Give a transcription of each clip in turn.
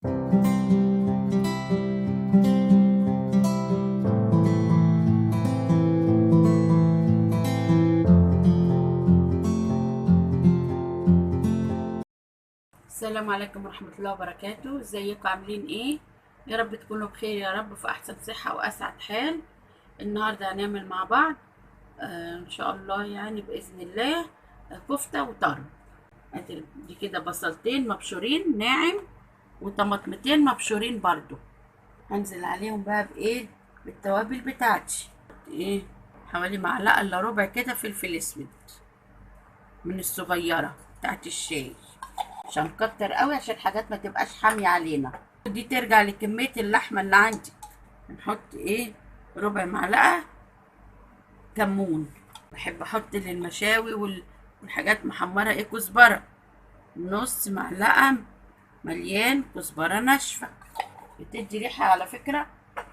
السلام عليكم ورحمة الله وبركاته. ازيكم عاملين ايه؟ يا رب تكونوا بخير، يا رب في احسن صحة واسعد حال. النهاردة هنعمل مع بعض ان شاء الله يعني باذن الله كفتة وطرب. دي كده بصلتين مبشورين ناعم وطماطمتين مبشورين برضو. هنزل عليهم بقى بايه؟ بالتوابل بتاعتي. ايه؟ حوالي معلقة الا ربع كده فلفل اسود من الصغيرة بتاعت الشاي، مش هنكتر قوي عشان الحاجات ما تبقاش حامية علينا. دي ترجع لكمية اللحمة اللي عندي. هنحط ايه؟ ربع معلقة كمون. بحب احط للمشاوي والحاجات محمرة ايه؟ كزبرة. نص معلقة مليان كزبرة ناشفة، بتدي ريحة على فكرة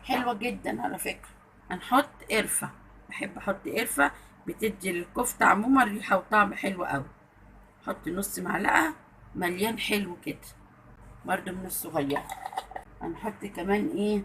حلوة جدا على فكرة. هنحط قرفة، بحب احط قرفة، بتدي للكفتة عموما ريحة وطعم حلو قوي. حط نص معلقة مليان حلو كده برضو من الصغير. هنحط كمان ايه؟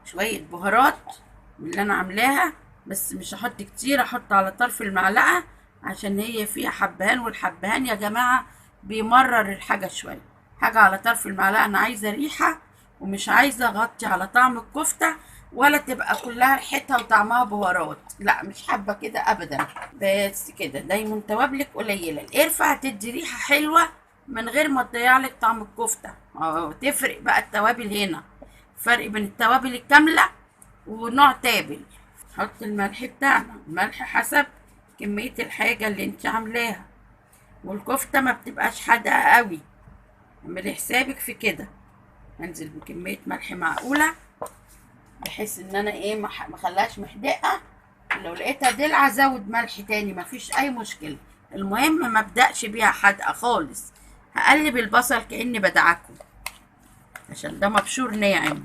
شوية بهارات من اللي انا عاملاها، بس مش هحط كتير، احط على طرف المعلقة عشان هي فيها حبهان، والحبهان يا جماعة بيمرر الحاجة شوية. حاجة على طرف المعلقة، انا عايزة ريحة ومش عايزة اغطي على طعم الكفتة ولا تبقى كلها ريحتها وطعمها بهارات، لا مش حابة كده ابدا. بس كده دايما توابلك قليلة. القرفة هتدي ريحة حلوة من غير ما تضيع لك طعم الكفتة. تفرق بقى التوابل هنا، فرق بين التوابل الكاملة ونوع تابل. حط الملح بتاعنا، الملح حسب كمية الحاجة اللي انت عاملاها، والكفتة ما بتبقاش حادقة قوي، اعملي حسابك في كده. هنزل بكمية ملح معقولة بحيث ان انا ايه مخليهاش محدقة. لو لقيتها دلعة زود ملح تاني، مفيش اي مشكلة. المهم ما ابدأش بيها حادقة خالص. هقلب البصل كأني بدعكه عشان ده مبشور ناعم،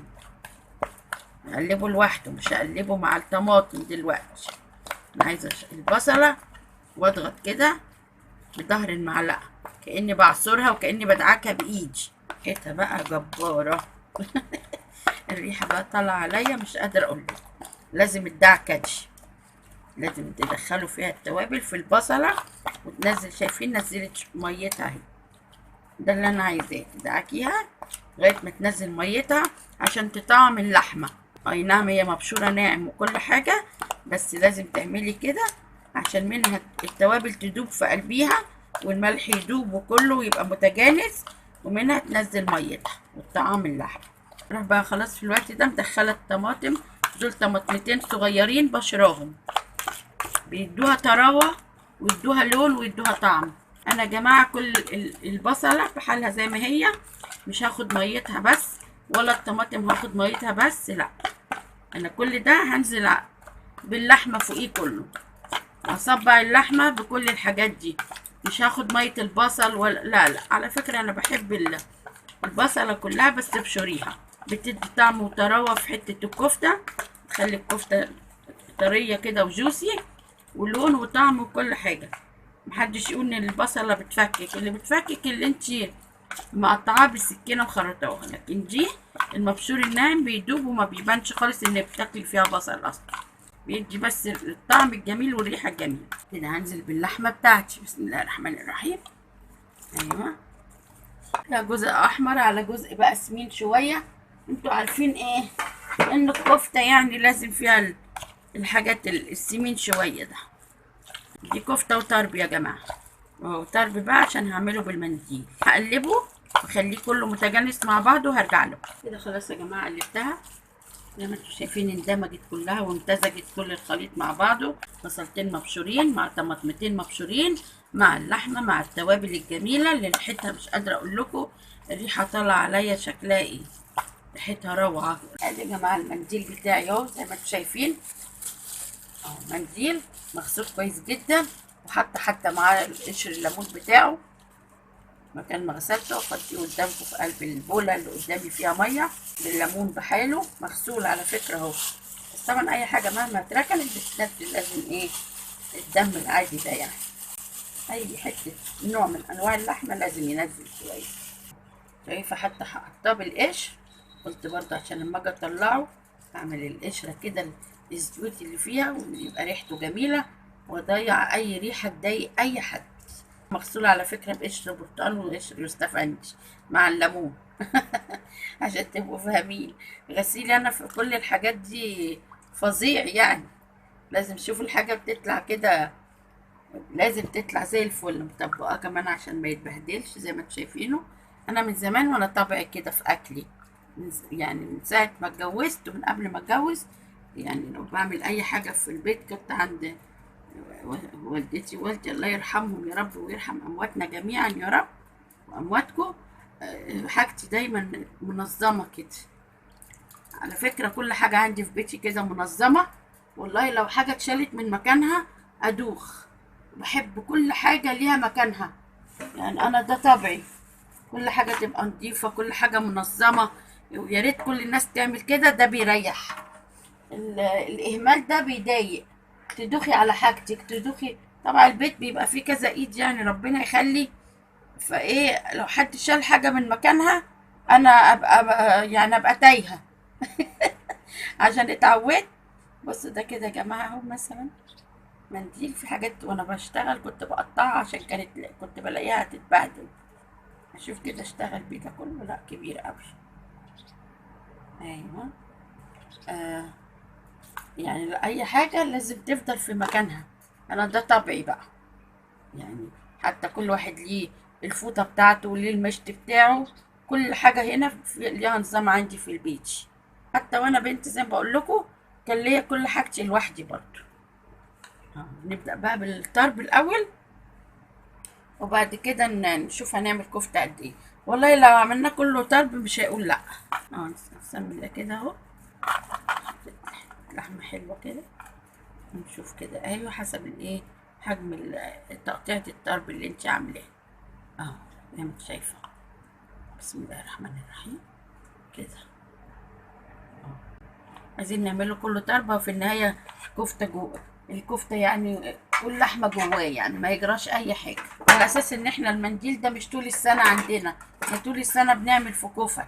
هقلبه لوحده مش هقلبه مع الطماطم دلوقتي. انا عايزه البصله واضغط كده بظهر المعلقه كأني بعصرها وكأني بدعكها بايدي. ريحتها بقى جباره. الريحه بقى طالعه عليا مش قادره اقول لك. لازم الدعكه دي، لازم تدخلوا فيها التوابل في البصله وتنزل. شايفين نزلت ميتها اهي، ده اللي انا عايزاه. تدعكيها لغايه ما تنزل ميتها عشان تطعم اللحمه. اي نعم هي مبشوره ناعم وكل حاجه، بس لازم تعملي كده عشان منها التوابل تدوب في قلبيها والملح يدوب وكله يبقى متجانس، ومنها تنزل ميتها والطعام اللحمه. اروح بقى خلاص في الوقت ده مدخله الطماطم. دول طماطمتين صغيرين بشراهم، بيدوها طراوه ويدوها لون ويدوها طعم. انا يا جماعه كل البصله بحالها زي ما هي، مش هاخد ميتها بس ولا الطماطم هاخد ميتها بس، لا انا كل ده هنزل باللحمه فوقيه كله، هصبع اللحمه بكل الحاجات دي. مش هاخد ميه البصل ولا لا على فكره انا بحب البصله كلها، بس بشوريها بتدي طعم وطراوه في حته الكفته، تخلي الكفته طريه كده وجوسي ولون وطعم وكل حاجه. محدش يقول ان البصله بتفكك، اللي بتفكك اللي انت مقطعاه بالسكينه وخرطاها، لكن دي المبشور الناعم بيدوب وما بيبانش خالص ان بتاكلي فيها بصل اصلا، بيدي بس الطعم الجميل والريحه الجميله. كده هنزل باللحمه بتاعتي. بسم الله الرحمن الرحيم. ايوه، لا جزء احمر على جزء بقى سمين شويه. انتوا عارفين ايه ان الكفته يعني لازم فيها الحاجات السمين شويه ده. دي كفته وطرب يا جماعه، اهو طرب بقى عشان هعمله بالمنديل. هقلبه واخليه كله متجانس مع بعضه وهرجع له. كده خلاص يا جماعه قلبتها زي ما انتم شايفين، اندمجت كلها وامتزجت كل الخليط مع بعضه. بصلتين مبشورين مع طماطمتين مبشورين مع اللحمه مع التوابل الجميله اللي ريحتها مش قادره اقول لكم الريحه طالعه عليا شكلها ايه، ريحتها روعه. ادي يا جماعه المنديل بتاعي اهو زي ما انتم شايفين، اهو منديل مغسول كويس جدا، وحتى معاه قشر الليمون بتاعه مكان ما غسلته. وخديه قدامكم في قلب البوله اللي قدامي فيها ميه بالليمون بحاله مغسول على فكره اهو. بس طبعا اي حاجه مهما اتركنت بتنزل لازم ايه؟ الدم العادي ده يعني. اي حته نوع من انواع اللحمه لازم ينزل شويه. شايفه حتى حطاه بالقشر. قلت برضه عشان لما اجي اطلعه اعمل القشره كده، الزيوت اللي فيها ويبقى ريحته جميله، واضيع اي ريحه تضايق اي حد. مغسوله على فكره بقشر برتقال وقشر يوستفندي مع الليمون. عشان تبقوا فاهمين، غسيلي انا في كل الحاجات دي فظيع يعني. لازم تشوف الحاجه بتطلع كده، لازم تطلع زي الفل مطبقاه كمان عشان ما يتبهدلش زي ما انتوا شايفينه. انا من زمان وانا طبعي كده في اكلي، يعني من ساعه ما اتجوزت ومن قبل ما اتجوز. يعني لو بعمل اي حاجه في البيت كنت عند والدتي ووالدي الله يرحمهم يا رب، ويرحم امواتنا جميعا يا رب وامواتكم. حاجتي دايما منظمه كده. على فكره كل حاجه عندي في بيتي كده منظمه. والله لو حاجه اتشالت من مكانها ادوخ. بحب كل حاجه ليها مكانها، يعني انا ده طبعي. كل حاجه تبقى نظيفه، كل حاجه منظمه. ويا ريت كل الناس تعمل كده، ده بيريح. الاهمال ده بيضايق. تدوخي على حاجتك تدوخي. طبعا البيت بيبقى فيه كذا ايد يعني ربنا يخلي. فايه لو حد شال حاجه من مكانها انا يعني ابقى تايهه. عشان اتعودت. بص ده كده يا جماعه اهو مثلا منديل. في حاجات وانا بشتغل كنت بقطعها عشان كنت بلاقيها هتتبهدل. اشوف كده اشتغل بيه ده كله، لا كبير قوي. ايوه. آه. يعني اي حاجه لازم تفضل في مكانها. انا ده طبعي بقى. يعني حتى كل واحد ليه الفوطه بتاعته وليه المشط بتاعه. كل حاجه هنا ليها نظام عندي في البيت. حتى وانا بنت زي ما بقول لكم كان ليا كل حاجتي لوحدي برضه. نبدا بقى بالطرب الاول، وبعد كده نشوف هنعمل كفته قد ايه. والله لو عملنا كله طرب مش هيقول لا. نسمي ده كده اهو. لحمه حلوه كده. نشوف كده ايوه حسب الايه، حجم تقطيعة الطرب اللي انت عاملاه. اهو زي ما انت شايفه. بسم الله الرحمن الرحيم كده. عايزين نعمله كله طربه وفي النهايه كفته جوه الكفته، يعني كل لحمه جواه، يعني ما يجراش اي حاجه. على اساس ان احنا المنديل ده مش طول السنه عندنا، احنا طول السنه بنعمل في كفت.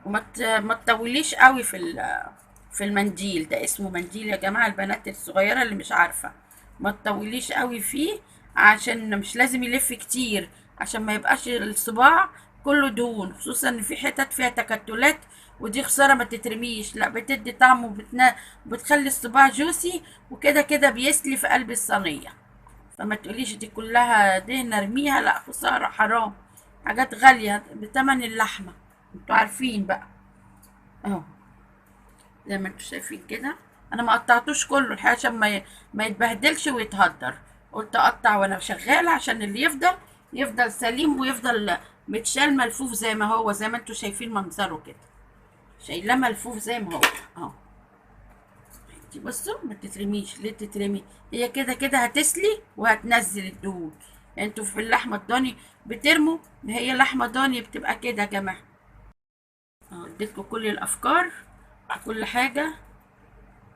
ما تطوليش قوي في المنديل ده. اسمه منديل يا جماعه، البنات الصغيره اللي مش عارفه. ما تطوليش قوي فيه عشان مش لازم يلف كتير، عشان ما يبقاش الصباع كله دهون، خصوصا ان في حتت فيها تكتلات. ودي خساره ما تترميش، لا بتدي طعم وبتخلي الصباع جوسي. وكده كده بيسلي في قلب الصينيه. فما تقوليش دي كلها دهن ارميها، لا خساره حرام. حاجات غاليه بتمن اللحمه. انتوا عارفين بقى اهو. زي ما انتوا شايفين كده. انا ما قطعتوش كله الحقيقه عشان ما يتبهدلش ويتهدر. قلت اقطع وانا شغاله عشان اللي يفضل سليم ويفضل متشال ملفوف زي ما هو، زي ما انتوا شايفين منظره كده. شايلاه ملفوف زي ما هو اهو. انتي بصوا ما تترميش. ليه تترمي؟ هي كده كده هتسلي وهتنزل الدهون. يعني انتوا في اللحمه الضاني بترموا، هي لحمه ضاني بتبقى كده يا جماعه. اديتكم كل الافكار وكل حاجه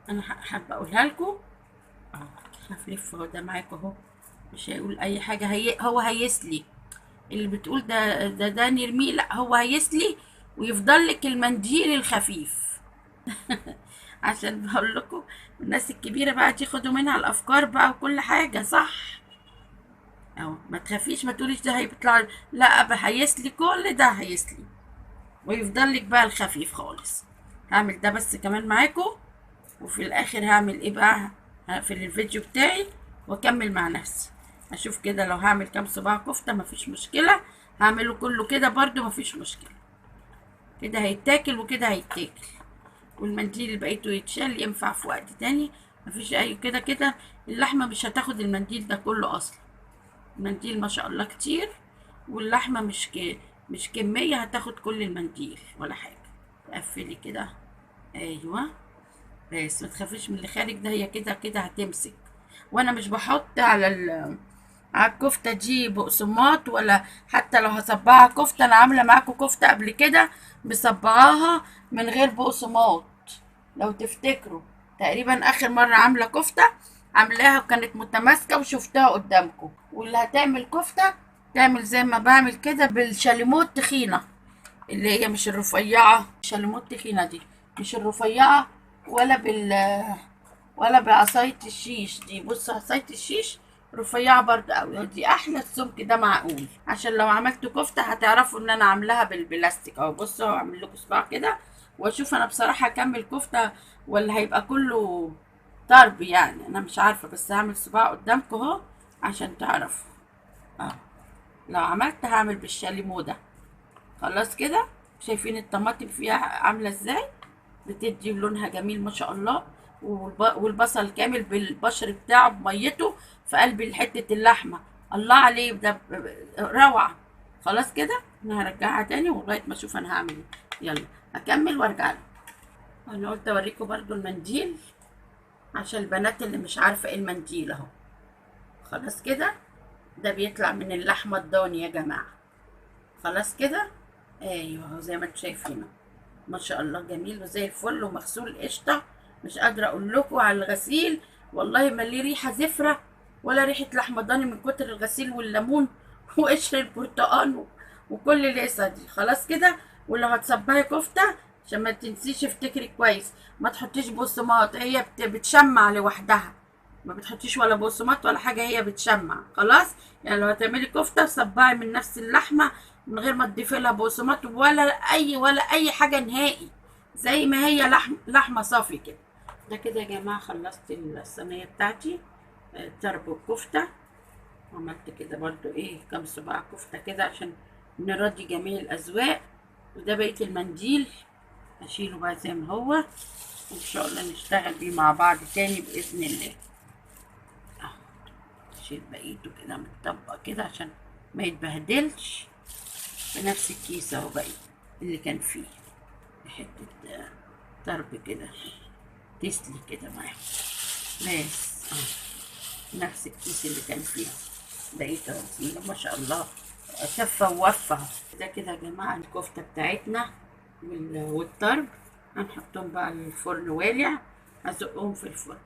انا حابه اقولها لكم. هفلف هو ده معاكم اهو. مش هيقول اي حاجه، هو هيسلي. اللي بتقول ده نرميه، لا هو هيسلي ويفضل لك المنديل الخفيف. عشان بقول لكم الناس الكبيره بقى تاخدوا منها الافكار بقى وكل حاجه صح. اهو ما تخافيش، ما تقوليش ده هيطلع، لا بقى هيسلي كل ده هيسلي ويفضل لك بقى الخفيف خالص. هعمل ده بس كمان معاكم، وفي الاخر هعمل ايه بقى؟ هقفل الفيديو بتاعي واكمل مع نفسي. اشوف كده لو هعمل كام صباع كفته مفيش مشكله. هعمله كله كده برضو مفيش مشكله. كده هيتاكل وكده هيتاكل. والمنديل اللي بقيته يتشال ينفع في وقت تاني. مفيش اي كده كده. اللحمه مش هتاخد المنديل ده كله اصلا. المنديل ما شاء الله كتير. واللحمه مش كميه هتاخد كل المنديل ولا حاجه. تقفلي كده. ايوه. بس ما تخافيش من اللي خارج ده، هي كده كده هتمسك. وانا مش بحط على الكفته دي بقسماط، ولا حتى لو هصبعها كفته. انا عامله معاكم كفته قبل كده مصبعاها من غير بقسماط لو تفتكروا. تقريبا اخر مره عامله كفته عاملاها وكانت متماسكه وشفتها قدامكم. واللي هتعمل كفته تعمل زي ما بعمل كده بالشاليمو التخينة، اللي هي مش الرفيعة. الشاليمو التخينة دي مش الرفيعة، ولا ولا بعصاية الشيش دي. بص عصاية الشيش رفيعة برضه قوي، دي احلى. السمك ده معقول، عشان لو عملت كفتة هتعرفوا ان انا عاملاها بالبلاستيك اهو. بصوا هعمل لكم صباع كده واشوف انا بصراحة اكمل كفتة ولا هيبقى كله طرب، يعني انا مش عارفة، بس هعمل صباع قدامكم اهو عشان تعرفوا. اه لو عملت هعمل بالشاليمو ده. خلاص كده، شايفين الطماطم فيها عاملة ازاي؟ بتدي لونها جميل ما شاء الله. والبصل كامل بالبشر بتاعه بميته في قلب حتة اللحمة. الله عليه، ده روعة. خلاص كده انا هرجعها تاني ولغاية ما اشوف انا هعمل ايه. يلا اكمل وارجع لكم. انا قلت اوريكم برضو المنديل عشان البنات اللي مش عارفة ايه المنديل اهو. خلاص كده، ده بيطلع من اللحمة الضاني يا جماعة. خلاص كده، ايوه زي ما انتم شايفينه، ما شاء الله جميل وزي الفل ومغسول قشطه. مش قادره اقول لكم على الغسيل، والله ما ليه ريحه زفره ولا ريحه لحمه ضاني من كتر الغسيل والليمون وقشر البرتقال وكل القصه دي. خلاص كده، ولو هتصبعي كفته عشان ما تنسيش افتكري كويس، ما تحطيش بقسماط، هي بتشمع لوحدها. ما بتحطيش ولا بقسماط ولا حاجه، هي بتشمع. خلاص، يعني لو هتعملي كفته صبعي من نفس اللحمه من غير ما تضيفي لها بقسماط ولا اي حاجه نهائي، زي ما هي لحمه صافي كده. ده كده يا جماعه خلصت الصينيه بتاعتي، طرب الكفته. عملت كده برضو ايه كام صباع كفته كده عشان نراضي جميع الاذواق. وده بقيه المنديل اشيله بقى زي ما هو، وان شاء الله نشتغل بيه مع بعض تاني باذن الله. اشيل بقيته كده متطبق كده عشان ما يتبهدلش. في نفس الكيس اهو بقى اللي كان فيه حتة طرب كده تسلي كده معاهم، بس نفس الكيس اللي كان فيه بقيته اهو. بسم الله ما شاء الله، شفة ووفة. ده كده يا جماعة الكفتة بتاعتنا والطرب هنحطهم بقى الفرن والع، هزقهم في الفرن.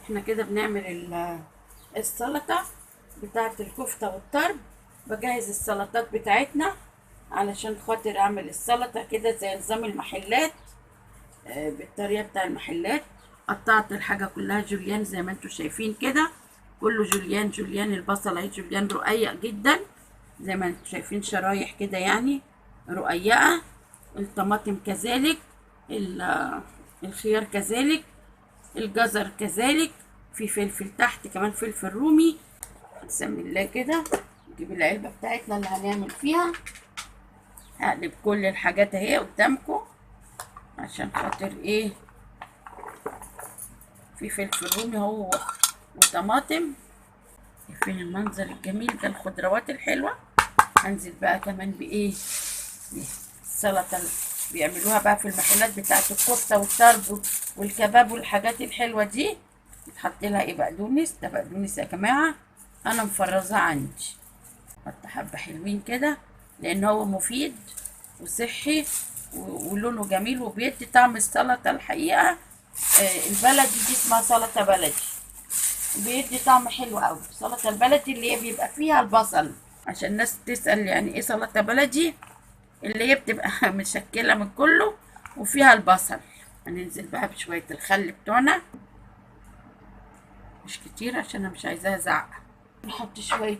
احنا كده بنعمل السلطة بتاعة الكفتة والطرب. بجهز السلطات بتاعتنا علشان خاطر اعمل السلطة كده زي نظام المحلات، بالطريقة بتاع المحلات. قطعت الحاجة كلها جوليان زي ما انتوا شايفين كده، كله جوليان جوليان. البصل اهي جوليان رقيق جدا زي ما انتوا شايفين، شرايح كده يعني رقيقة. الطماطم كذلك، الخيار كذلك، الجزر كذلك، في فلفل تحت كمان فلفل رومي. بسم الله كده نجيب العلبة بتاعتنا اللي هنعمل فيها. هقلب كل الحاجات اهي قدامكم عشان خاطر ايه، في فلفل رومي اهو وطماطم. شايفين المنظر الجميل ده، الخضروات الحلوة. هنزل بقى كمان بايه، السلطة اللي بيعملوها بقى في المحلات بتاعت الكفتة والطرب والكباب والحاجات الحلوة دي. بتحط لها ايه، بقدونس. ده بقدونس يا جماعة انا مفرزاه عندي. حط حبة حلوين كده لان هو مفيد وصحي ولونه جميل وبيدي طعم السلطة الحقيقة. البلدي دي اسمها سلطة بلدي، بيدي طعم حلو قوي. السلطة البلدي اللي هي بيبقى فيها البصل، عشان الناس تسأل يعني ايه سلطة بلدي، اللي هي بتبقى متشكلة من كله وفيها البصل. هننزل بقى بشوية الخل بتوعنا، مش كتير عشان انا مش عايزاها زعق. نحط شوية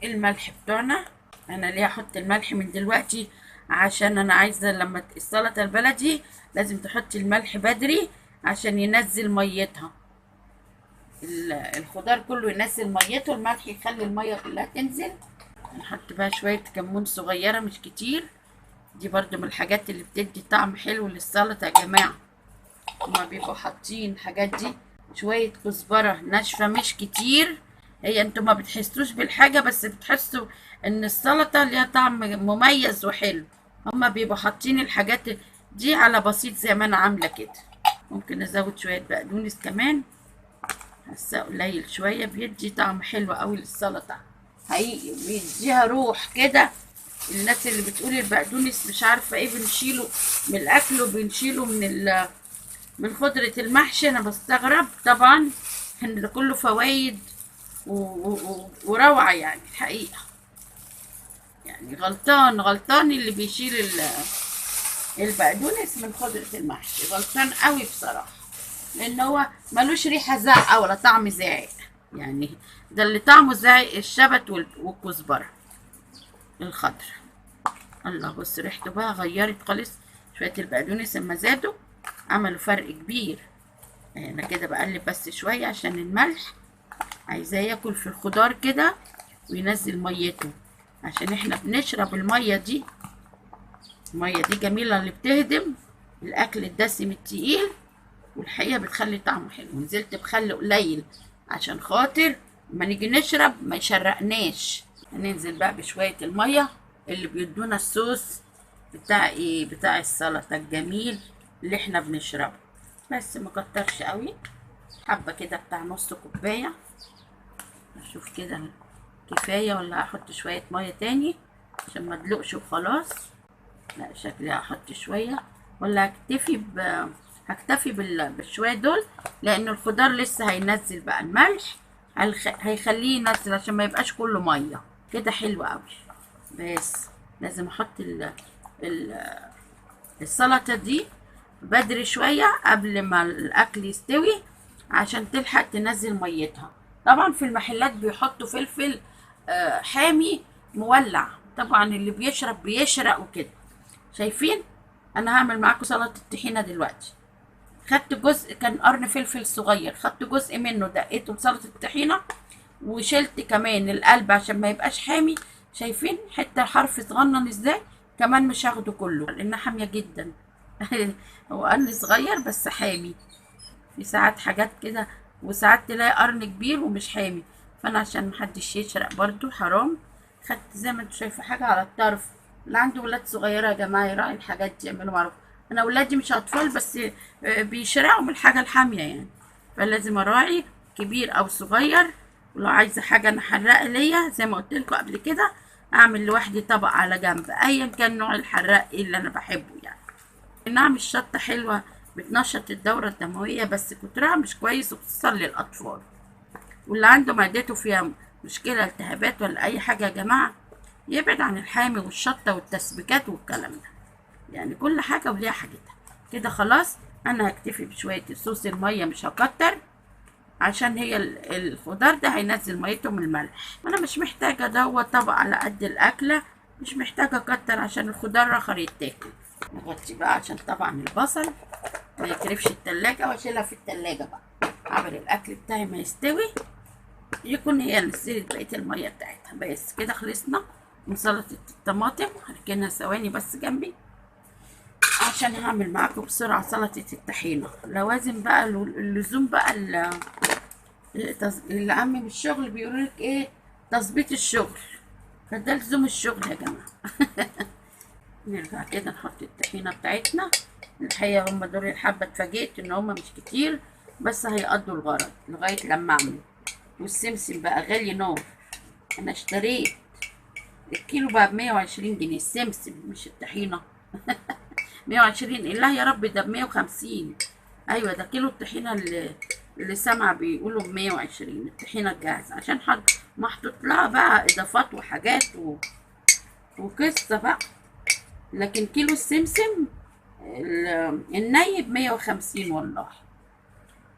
الملح بتوعنا. انا ليه احط الملح من دلوقتي؟ عشان انا عايزة لما السلطة البلدي لازم تحطي الملح بدري عشان ينزل ميتها. الخضار كله ينزل ميته، الملح يخلي المية كلها تنزل. نحط بقى شوية كمون صغيرة مش كتير، دي برضو من الحاجات اللي بتدي طعم حلو للسلطة يا جماعة. هما بيبقوا حاطين الحاجات دي. شوية كزبرة ناشفة مش كتير، هي انتوا ما بتحسوش بالحاجة بس بتحسوا ان السلطة ليها طعم مميز وحلو. هما بيبقوا حاطين الحاجات دي على بسيط زي ما انا عاملة كده. ممكن ازود شوية بقدونس كمان، بس قليل شوية، بيدي طعم حلو قوي للسلطة حقيقي، بيديها روح كده. الناس اللي بتقول البقدونس مش عارفة ايه بنشيله من الاكل وبنشيله من خضرة المحشي، انا بستغرب طبعا ان ده كله فوايد وروعة يعني الحقيقة. يعني غلطان اللي بيشيل البقدونس من خضرة المحشي، غلطان قوي بصراحة، لان هو ملوش ريحة زاقة ولا طعم زايق. يعني ده اللي طعمه زايق الشبت والكزبرة الخضر. الله، بص ريحته بقى غيرت خالص. شوية البقدونس لما زادوا عملوا فرق كبير. انا كده بقلب بس شوية عشان الملح، عايزاه ياكل في الخضار كده وينزل ميته، عشان احنا بنشرب المية دي. المية دي جميلة، اللي بتهدم الأكل الدسم التقيل، والحقيقة بتخلي طعمه حلو. نزلت بخل قليل عشان خاطر ما نيجي نشرب ما يشرقناش. هننزل بقى بشوية المية اللي بيدونا الصوص بتاع ايه، بتاع السلطة الجميل اللي احنا بنشربه. بس ما كترش قوي، حبة كده بتاع نص كوباية. اشوف كده كفاية ولا هحط شوية مية تاني عشان ما ادلقش وخلاص. لا شكلي هحط شوية، ولا هكتفي بالشوية دول، لان الخضار لسه هينزل بقى الملح، هيخليه ينزل عشان ما يبقاش كله مية كده. حلو قوي. بس لازم احط السلطة دي بدري شوية قبل ما الاكل يستوي عشان تلحق تنزل ميتها. طبعا في المحلات بيحطوا فلفل حامي مولع، طبعا اللي بيشرب بيشرق وكده. شايفين؟ انا هعمل معاكم سلطه الطحينه دلوقتي. خدت جزء كان قرن فلفل صغير، خدت جزء منه دقيته بسلطه الطحينه، وشلت كمان القلب عشان ما يبقاش حامي. شايفين حته حرف صغنن ازاي؟ كمان مش هاخده كله لانها حاميه جدا. هو قرن صغير بس حامي. في ساعات حاجات كده، وساعات تلاقي قرن كبير ومش حامي. فانا عشان محدش يشرق برضو حرام، خدت زي ما انتوا شايفه حاجه على الطرف. اللي عنده ولاد صغيره يا جماعه يراعي الحاجات دي، يعملوا معروف. انا ولادي مش اطفال بس بيشرقوا من الحاجه الحاميه يعني، فلازم اراعي كبير او صغير. ولو عايزه حاجه انا حراقه ليا زي ما قلت لكم قبل كده، اعمل لوحدي طبق على جنب ايا كان نوع الحراق اللي انا بحبه يعني. نعم الشطة حلوة، بتنشط الدورة الدموية، بس كترها مش كويس وخصوصا للأطفال. واللي عنده معدته فيها مشكلة التهابات ولا أي حاجة يا جماعة يبعد عن الحامي والشطة والتسبيكات والكلام ده. يعني كل حاجة وليها حاجتها. كده خلاص أنا هكتفي بشوية صوص المية، مش هكتر عشان هي الخضار ده هينزل ميته من الملح. أنا مش محتاجة دوت طبق على قد الأكلة، مش محتاجة أكتر عشان الخضار رخر يتاكل. نغطي بقى عشان طبعا البصل ما يكرفش التلاجة، واشيلها في التلاجة بقى عمل الاكل بتاعي ما يستوي يكون هي نزلت بقية المية بتاعتها. بس كده خلصنا من سلطة الطماطم. هركنها ثواني بس جنبي عشان هعمل معاكم بسرعة سلطة الطحينة. لوازم بقى اللزوم بقى اللي عمي من الشغل بيقولولك ايه، تظبيط الشغل، فده لزوم الشغل يا جماعة. نرجع كده نحط الطحينة بتاعتنا. الحقيقة هم دول الحبة، اتفاجئت ان هم مش كتير بس هيقضوا الغرض لغاية لما اعمل. والسمسم بقى غالي نار. انا اشتريت الكيلو بقى ب120 جنيه، السمسم مش الطحينة. 120 ايه؟ لا يا رب ده ب150. ايوه ده كيلو الطحينة اللي سامعة بيقولوا ب120 الطحينة الجاهزة، عشان محطوط لها بقى اضافات وحاجات وقصة بقى. لكن كيلو السمسم الني ب150 والله.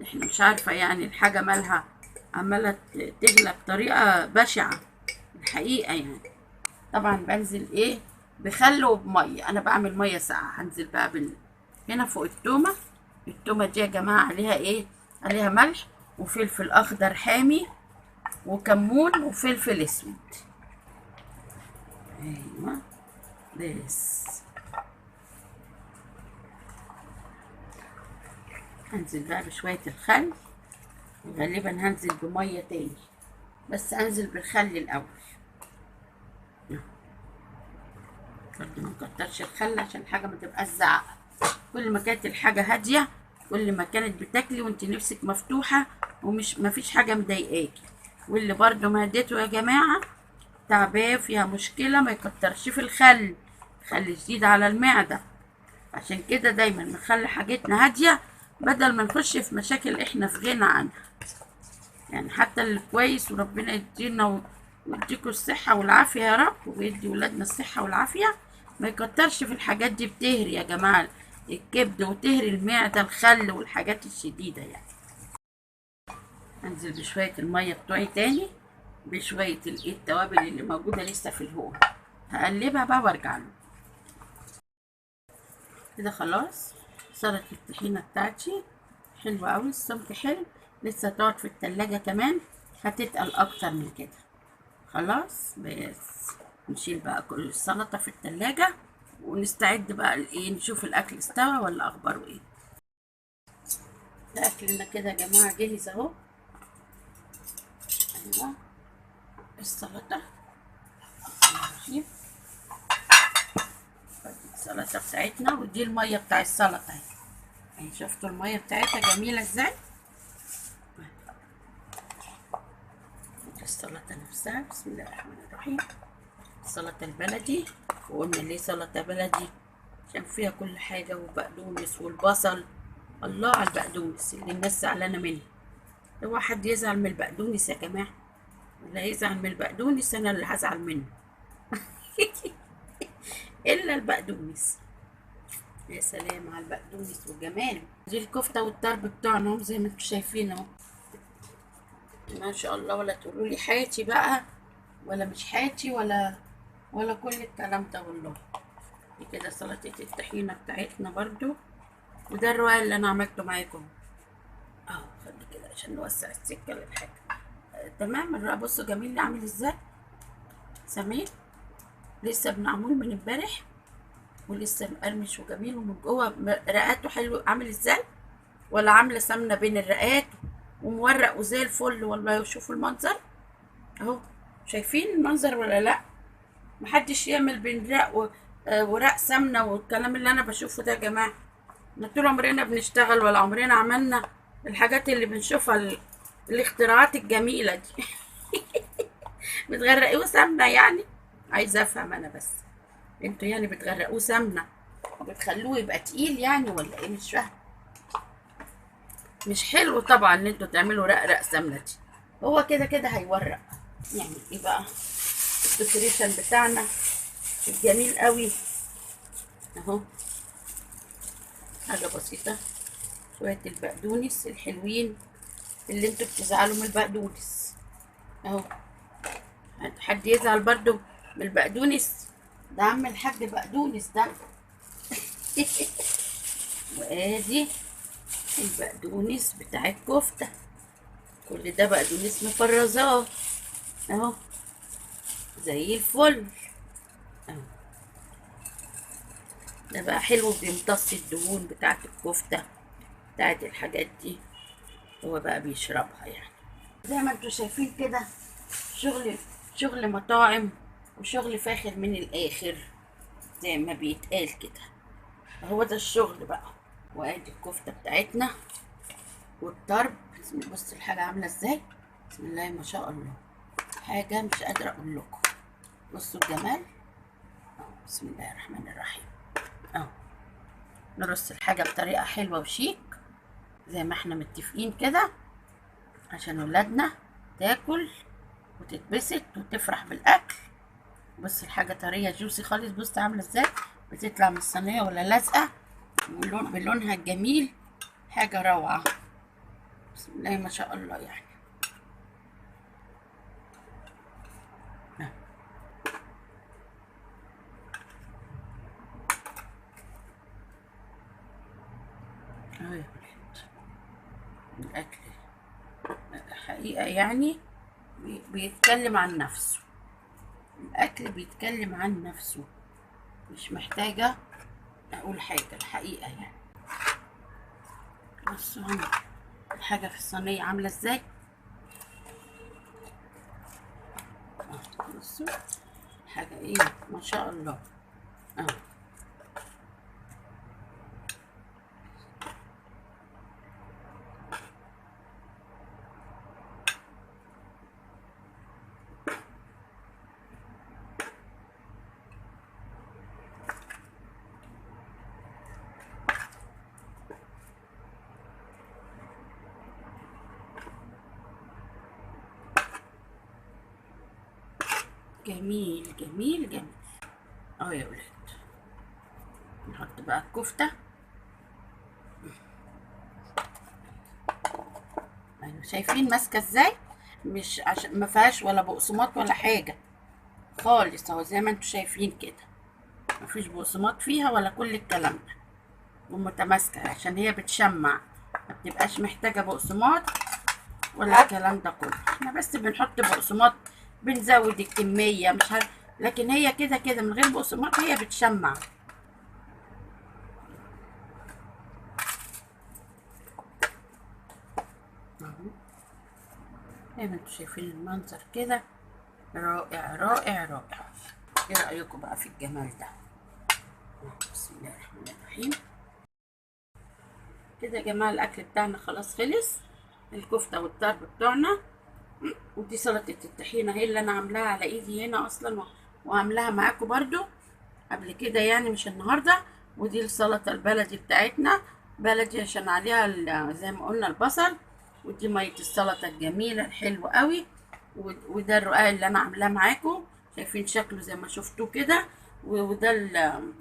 احنا مش عارفة يعني الحاجة مالها عمالة تغلى بطريقة بشعة الحقيقة يعني. طبعا بنزل ايه بخل وبمية، انا بعمل مية ساقعة. هنزل بقى هنا فوق التومة دي يا جماعة عليها ايه، عليها ملح وفلفل اخضر حامي وكمون وفلفل اسود. ايوه بس هنزل بقى بشوية الخل، غالبا هنزل بمية تاني بس هنزل بالخل الأول. برضه ما نكترش الخل عشان الحاجة ما تبقاش زعقة. كل ما كانت الحاجة هادية كل ما كانت بتاكلي وانت نفسك مفتوحة ومش مفيش حاجة مضايقاكي. واللي برضه معدته يا جماعة تعباه فيها مشكلة ما يكترش في الخل، خل شديد على المعدة. عشان كده دايما نخلي حاجتنا هادية بدل ما نخش في مشاكل احنا في غنى عنها. يعني حتى اللي كويس، وربنا يدينا ويديكوا الصحة والعافية يا رب، ويدي ولادنا الصحة والعافية. ما يكترش في الحاجات دي، بتهري يا جماعة الكبد وتهري المعدة، الخل والحاجات الشديدة يعني. انزل بشوية المية بتوعي تاني، بشوية التوابل اللي موجودة لسه في الهون، هقلبها بقى وارجع له. كده خلاص سلطة الطحينة بتاعتي حلوة اوي، السمك حلو، لسه تقعد في التلاجة كمان، هتتقل اكتر من كده. خلاص بس نشيل بقى كل السلطة في التلاجة، ونستعد بقى ايه، نشوف الاكل استوى ولا اخباره ايه. اكلنا كده يا جماعة جاهز اهو. ايوه السلطة، ماشي. السلطة بتاعتنا، ودي المية بتاع السلطة اهي. اهي شفتوا المية بتاعتها جميلة ازاي. السلطة نفسها، بسم الله الرحمن الرحيم. السلطة البلدي، وقلنا ليه سلطة بلدي؟ عشان فيها كل حاجة، وبقدونس والبصل. الله على البقدونس اللي الناس زعلانة منه. هو حد يزعل من البقدونس يا جماعة؟ ولا يزعل من البقدونس أنا اللي هزعل منه. إلا البقدونس. يا سلام على البقدونس وجماله. دي الكفتة والطرب بتوعنا اهو، زي ما انتم شايفين اهو. ما شاء الله، ولا تقولوا لي حياتي بقى ولا مش حياتي ولا كل الكلام ده والله. دي كده سلطة الطحينة بتاعتنا برضو، وده الرواية اللي انا عملته معاكم اهو. خلي كده عشان نوسع السكة للحاجة. تمام. الرق بصوا جميل عامل ازاي، سمين، لسه معمول من امبارح، ولسه مقرمش وجميل، ومن جوه رقاته حلو عامل ازاي، ولا عامله سمنه بين الرقات، ومورق وزي الفل والله. وشوفوا المنظر اهو، شايفين المنظر ولا لا؟ محدش يعمل بين رق ورق سمنه والكلام اللي انا بشوفه ده يا جماعه. احنا طول عمرنا بنشتغل، ولا عمرنا عملنا الحاجات اللي بنشوفها الاختراعات الجميله دي. بتغرقوه سمنه يعني؟ عايزه افهم انا بس، انتوا يعني بتغرقوه سمنه وبتخلوه يبقى تقيل يعني، ولا ايه؟ مش فاهم. مش حلو طبعا ان انتوا تعملوا رق سمنه دي، هو كده كده هيورق. يعني ايه بقى الديكوريشن بتاعنا الجميل قوي اهو. حاجه بسيطه، شويه البقدونس الحلوين اللي انتوا بتزعلوا من البقدونس اهو. حد يزعل برضو من البقدونس؟ ده عم الحاج بقدونس ده. وادي البقدونس بتاع الكفته، كل ده بقدونس مفرزاه اهو، زي الفل اهو. ده بقى حلو، بيمتص الدهون بتاعت الكفتة بتاعت الحاجات دي، هو بقى بيشربها يعني. زي ما انتوا شايفين كده، شغل مطاعم، وشغل فاخر من الآخر زي ما بيتقال كده. هو ده الشغل بقى. وادي الكفتة بتاعتنا والطرب، بص الحاجة عاملة ازاي، بسم الله ما شاء الله، حاجة مش قادرة اقول لكم. بصوا الجمال بسم الله الرحمن الرحيم اهو. نرص الحاجة بطريقة حلوة وشيك زي ما احنا متفقين كده، عشان ولادنا تاكل وتتبسط وتفرح بالاكل. بص الحاجة طرية جوسي خالص، بص عاملة ازاي، بتطلع من الصينية ولا لازقة، بلونها الجميل، حاجة روعة بسم الله ما شاء الله يعني. اهو الاكل حقيقة يعني بيتكلم عن نفسه، الاكل بيتكلم عن نفسه، مش محتاجة اقول حاجة الحقيقة يعني. بصوا الحاجة في الصينية عاملة ازاي، بصوا حاجة ايه ما شاء الله اهو. جميل جميل جميل اهو يا ولاد. نحط بقى الكفتة. ايوه شايفين ماسكة ازاي؟ مش عشان ما فيهاش ولا بقسماط ولا حاجة خالص، اهو زي ما انتوا شايفين كده، مفيش بقسماط فيها ولا كل الكلام ده، ومتماسكة عشان هي بتشمع، ما بتبقاش محتاجة بقسماط ولا الكلام ده كله. احنا بس بنحط بقسماط، بنزود الكمية مش عارف، لكن هي كده كده من غير بقسماط هي بتشمع. اهو زي ما انتوا شايفين المنظر كده، رائع رائع رائع. ايه رأيكم بقى في الجمال ده؟ بسم الله الرحمن الرحيم. كده يا جماعة الأكل بتاعنا خلاص خلص، الكفتة والطرب بتوعنا. ودي سلطة الطحينة هي اللي أنا عاملاها على إيدي هنا أصلا، وعاملاها معاكم برضو قبل كده يعني مش النهاردة. ودي السلطة البلدي بتاعتنا، بلدي عشان عليها زي ما قلنا البصل. ودي مية السلطة الجميلة الحلوة قوي. وده الرقاق اللي أنا عاملاه معاكم، شايفين شكله زي ما شفتوه كده. وده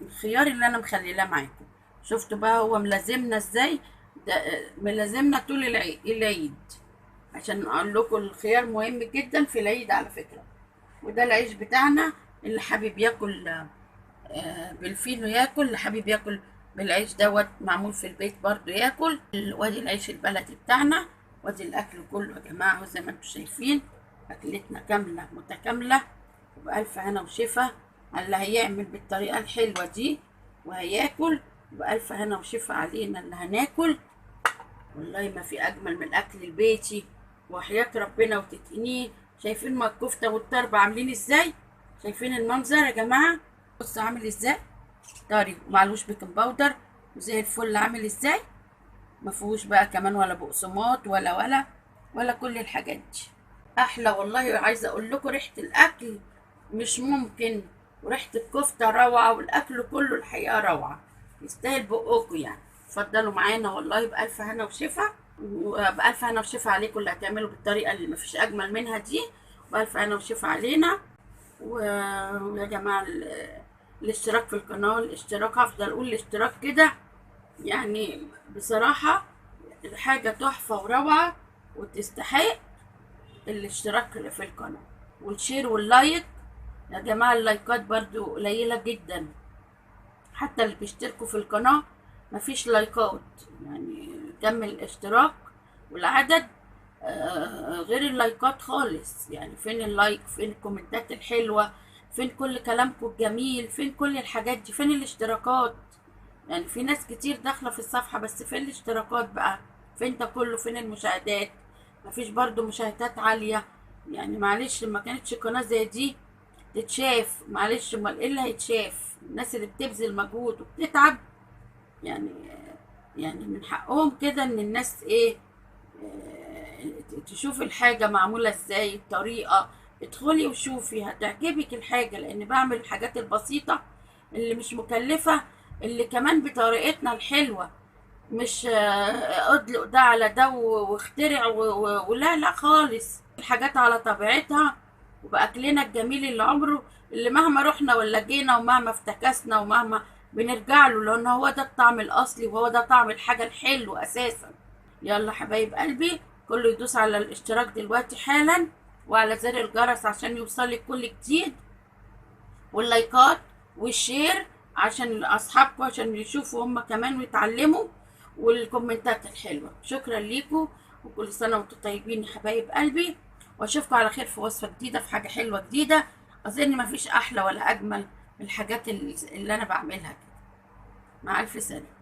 الخيار اللي أنا مخليلاه معاكم. شفتوا بقى هو ملازمنا ازاي؟ ده ملازمنا طول العيد. عشان اقول لكم الخيار مهم جدا في العيد على فكرة. وده العيش بتاعنا، اللي حابب ياكل بالفينو ياكل، اللي حابب ياكل بالعيش دوت معمول في البيت برضو ياكل. وادي العيش البلدي بتاعنا، وادي الاكل كله يا جماعة اهو زي ما انتم شايفين. اكلتنا كاملة متكاملة، وبألف هنا وشفا على اللي هيعمل بالطريقة الحلوة دي وهياكل. بألف هنا وشفا علينا اللي هناكل. والله ما في اجمل من الاكل البيتي، وحياة ربنا وتتقنيه. شايفين ما الكفته والطرب عاملين ازاي؟ شايفين المنظر يا جماعه؟ بصوا عامل ازاي، طري ومعلوش بيكنج باودر وزي الفل. عامل ازاي؟ ما فيهوش بقى كمان ولا بقسماط ولا كل الحاجات دي. احلى والله. عايزه اقول لكم ريحه الاكل مش ممكن، وريحه الكفته روعه، والاكل كله الحقيقه روعه، يستاهل بقكم يعني. اتفضلوا معانا والله بألف هنا وشفا، وبألف هنا وشفا عليكم اللي هتعملوا بالطريقه اللي مفيش اجمل منها دي. وبألف هنا وشفا علينا. ويا جماعه الاشتراك في القناه، الاشتراك هفضل اقول الاشتراك كده يعني بصراحه حاجه تحفه وروعه، وتستحق الاشتراك في القناة والشير واللايك. يا جماعة اللايكات برضو قليلة جدا، حتى اللي بيشتركوا في القناة مفيش لايكات، يعني كم الاشتراك والعدد غير اللايكات خالص. يعني فين اللايك، فين الكومنتات الحلوة، فين كل كلامكم الجميل، فين كل الحاجات دي، فين الاشتراكات؟ يعني في ناس كتير داخلة في الصفحة بس فين الاشتراكات بقى؟ فين ده كله؟ فين المشاهدات؟ مفيش برضو مشاهدات عالية. يعني معلش ما كانتش قناة زي دي تتشاف، معلش امال ايه اللي هيتشاف؟ الناس اللي بتبذل مجهود وبتتعب يعني، يعني من حقهم كده ان الناس ايه، تشوف الحاجة معمولة ازاي الطريقة. ادخلي وشوفي هتعجبك الحاجة، لان بعمل الحاجات البسيطة اللي مش مكلفة، اللي كمان بطريقتنا الحلوة، مش اطلق ده على ده واخترع ولا لا خالص. الحاجات على طبيعتها وبأكلنا الجميل اللي عمره، اللي مهما رحنا ولا جينا ومهما افتكسنا ومهما بنرجع له، لان هو ده الطعم الاصلي وهو ده طعم الحاجة الحلو اساسا. يلا حبايب قلبي، كله يدوس على الاشتراك دلوقتي حالا، وعلى زر الجرس عشان يوصلك كل جديد، واللايكات والشير عشان اصحابكم عشان يشوفوا هم كمان ويتعلموا، والكومنتات الحلوه. شكرا ليكم، وكل سنه وانتم طيبين يا حبايب قلبي، واشوفكم على خير في وصفه جديده، في حاجه حلوه جديده. اظن مفيش احلى ولا اجمل من الحاجات اللي انا بعملها كده. مع الف سلامه.